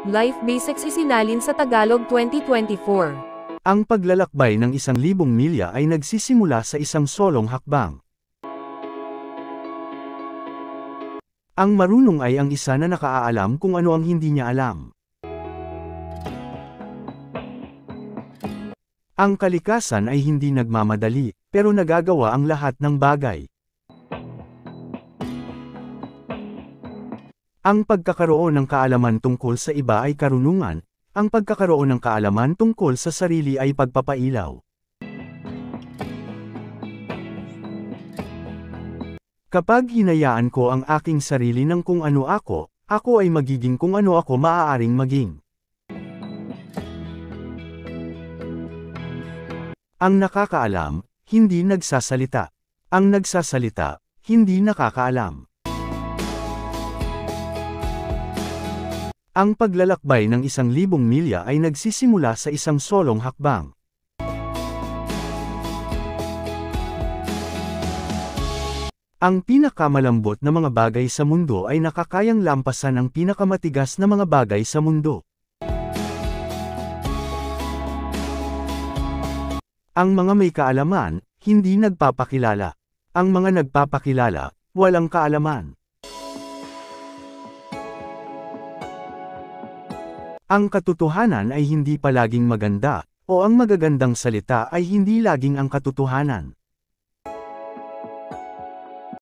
Life Basics isinalin sa Tagalog 2024. Ang paglalakbay ng 1,000 milya ay nagsisimula sa isang solong hakbang. Ang marunong ay ang isa na nakaalam kung ano ang hindi niya alam. Ang kalikasan ay hindi nagmamadali, pero nagagawa ang lahat ng bagay. Ang pagkakaroon ng kaalaman tungkol sa iba ay karunungan, ang pagkakaroon ng kaalaman tungkol sa sarili ay pagpapailaw. Kapag hinayaan ko ang aking sarili ng kung ano ako ay magiging kung ano ako maaaring maging. Ang nakakaalam, hindi nagsasalita. Ang nagsasalita, hindi nakakaalam. Ang paglalakbay ng 1,000 milya ay nagsisimula sa isang solong hakbang. Ang pinakamalambot na mga bagay sa mundo ay nakakayang lampasan ang pinakamatigas na mga bagay sa mundo. Ang mga may kaalaman, hindi nagpapakilala. Ang mga nagpapakilala, walang kaalaman. Ang katotohanan ay hindi palaging maganda, o ang magagandang salita ay hindi laging ang katotohanan.